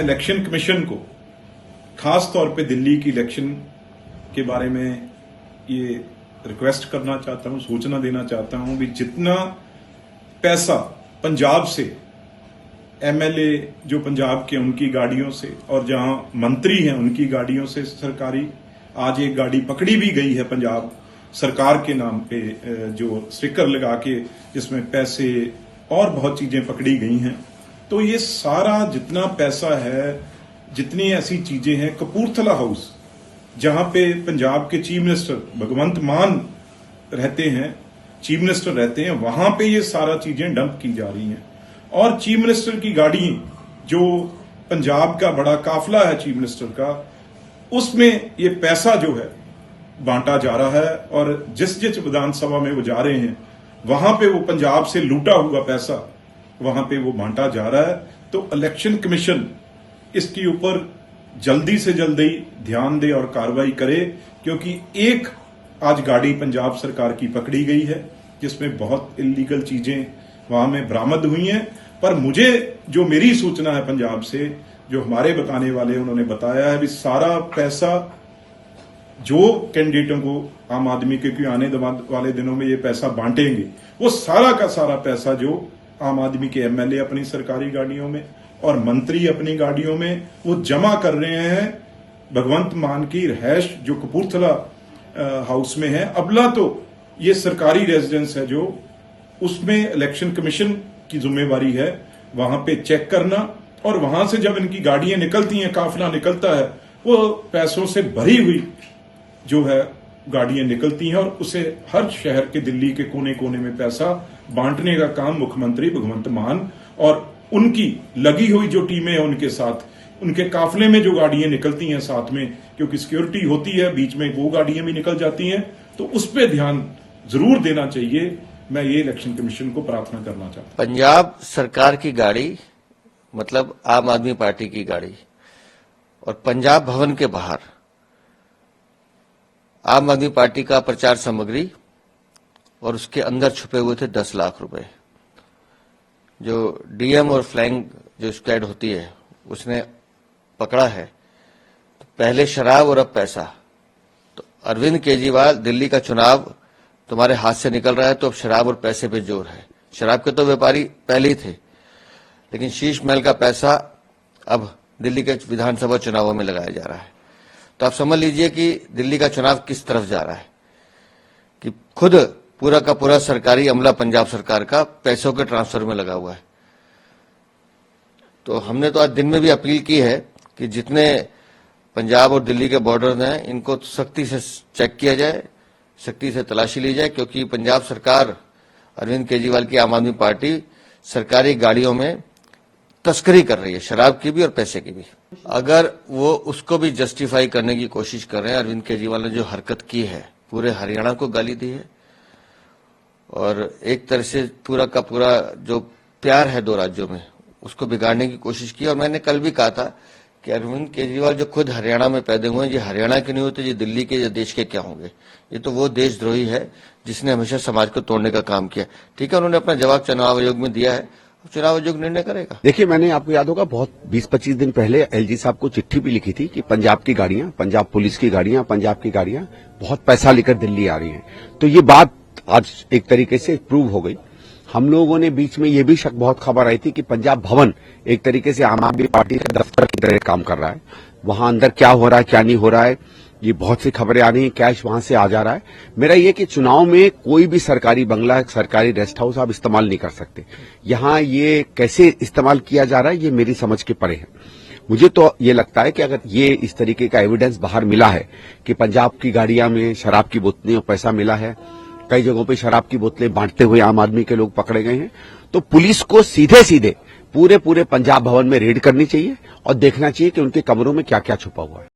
मैं election commission को खास तौर पे दिल्ली की इलेक्शन के बारे में ये रिक्वेस्ट करना चाहता हूं, सूचना देना चाहता हूं भी जितना पैसा पंजाब से एमएलए जो पंजाब के उनकी गाड़ियों से और जहां मंत्री हैं उनकी गाड़ियों से सरकारी, आज एक गाड़ी पकड़ी भी गई है पंजाब सरकार के नाम पे जो स्टिकर लगा के जिसमें पैसे और बहुत चीजें पकड़ी गई हैं। तो ये सारा जितना पैसा है, जितनी ऐसी चीजें हैं, कपूरथला हाउस जहां पे पंजाब के चीफ मिनिस्टर भगवंत मान रहते हैं, चीफ मिनिस्टर रहते हैं, वहां पे ये सारा चीजें डंप की जा रही हैं। और चीफ मिनिस्टर की गाड़ी जो पंजाब का बड़ा काफिला है चीफ मिनिस्टर का, उसमें ये पैसा जो है बांटा जा रहा है और जिस जिस विधानसभा में वो जा रहे हैं वहां पे वो पंजाब से लूटा हुआ पैसा वहां पे वो बांटा जा रहा है। तो इलेक्शन कमीशन इसके ऊपर जल्दी से जल्दी ध्यान दे और कार्रवाई करे, क्योंकि एक आज गाड़ी पंजाब सरकार की पकड़ी गई है जिसमें बहुत इलीगल चीजें वहां में बरामद हुई हैं। पर मुझे जो मेरी सूचना है पंजाब से, जो हमारे बताने वाले उन्होंने बताया है भी सारा पैसा जो कैंडिडेटों को आम आदमी के क्योंकि आने वाले दिनों में ये पैसा बांटेंगे, वो सारा का सारा पैसा जो आम आदमी के एमएलए अपनी सरकारी गाड़ियों में और मंत्री अपनी गाड़ियों में वो जमा कर रहे हैं भगवंत मान की रिहायश जो कपूरथला हाउस में है। अबला तो ये सरकारी रेजिडेंस है जो उसमें इलेक्शन कमीशन की जिम्मेवारी है वहां पे चेक करना, और वहां से जब इनकी गाड़ियां निकलती हैं, काफिला निकलता है, वो पैसों से भरी हुई जो है गाड़ियां निकलती हैं और उसे हर शहर के दिल्ली के कोने कोने में पैसा बांटने का काम मुख्यमंत्री भगवंत मान और उनकी लगी हुई जो टीमें हैं उनके साथ, उनके काफिले में जो गाड़ियां निकलती हैं साथ में, क्योंकि सिक्योरिटी होती है बीच में, वो गाड़ियां भी निकल जाती हैं, तो उस पर ध्यान जरूर देना चाहिए। मैं ये इलेक्शन कमीशन को प्रार्थना करना चाहता हूं। पंजाब सरकार की गाड़ी मतलब आम आदमी पार्टी की गाड़ी और पंजाब भवन के बाहर आम आदमी पार्टी का प्रचार सामग्री और उसके अंदर छुपे हुए थे 10 लाख रुपए। जो डीएम और फ्लैंग जो स्क्वाड होती है उसने पकड़ा है। तो पहले शराब और अब पैसा। तो अरविंद केजरीवाल, दिल्ली का चुनाव तुम्हारे हाथ से निकल रहा है तो अब शराब और पैसे पे जोर है। शराब के तो व्यापारी पहले ही थे, लेकिन शीश महल का पैसा अब दिल्ली के विधानसभा चुनावों में लगाया जा रहा है। तो आप समझ लीजिए कि दिल्ली का चुनाव किस तरफ जा रहा है कि खुद पूरा का पूरा सरकारी अमला पंजाब सरकार का पैसों के ट्रांसफर में लगा हुआ है। तो हमने तो आज दिन में भी अपील की है कि जितने पंजाब और दिल्ली के बॉर्डर हैं इनको सख्ती से चेक किया जाए, सख्ती से तलाशी ली जाए, क्योंकि पंजाब सरकार अरविंद केजरीवाल की आम आदमी पार्टी सरकारी गाड़ियों में तस्करी कर रही है, शराब की भी और पैसे की भी। अगर वो उसको भी जस्टिफाई करने की कोशिश कर रहे हैं, अरविंद केजरीवाल ने जो हरकत की है, पूरे हरियाणा को गाली दी है और एक तरह से पूरा का पूरा जो प्यार है दो राज्यों में उसको बिगाड़ने की कोशिश की। और मैंने कल भी कहा था कि अरविंद केजरीवाल जो खुद हरियाणा में पैदा हुए हैं, ये हरियाणा के नहीं होते, ये दिल्ली के या देश के क्या होंगे। ये तो वो देशद्रोही है जिसने हमेशा समाज को तोड़ने का काम किया। ठीक है, उन्होंने अपना जवाब चुनाव आयोग में दिया है, चुनाव आयोग निर्णय करेगा। देखिए, मैंने आपको याद होगा बहुत 20-25 दिन पहले एलजी साहब को चिट्ठी भी लिखी थी कि पंजाब की गाड़ियां, पंजाब पुलिस की गाड़ियां, पंजाब की गाड़ियां बहुत पैसा लेकर दिल्ली आ रही हैं। तो ये बात आज एक तरीके से प्रूव हो गई। हम लोगों ने बीच में ये भी शक बहुत खबर आई थी कि पंजाब भवन एक तरीके से आम आदमी पार्टी का दफ्तर की तरह काम कर रहा है। वहां अंदर क्या हो रहा है क्या नहीं हो रहा है, ये बहुत सी खबरें आ रही हैं, कैश वहां से आ जा रहा है। मेरा ये कि चुनाव में कोई भी सरकारी बंगला, सरकारी रेस्ट हाउस आप इस्तेमाल नहीं कर सकते। यहां ये कैसे इस्तेमाल किया जा रहा है ये मेरी समझ के परे है। मुझे तो ये लगता है कि अगर ये इस तरीके का एविडेंस बाहर मिला है कि पंजाब की गाड़ियां में शराब की बोतलें और पैसा मिला है, कई जगहों पे शराब की बोतलें बांटते हुए आम आदमी के लोग पकड़े गए हैं, तो पुलिस को सीधे सीधे पूरे पंजाब भवन में रेड करनी चाहिए और देखना चाहिए कि उनके कमरों में क्या क्या छुपा हुआ है।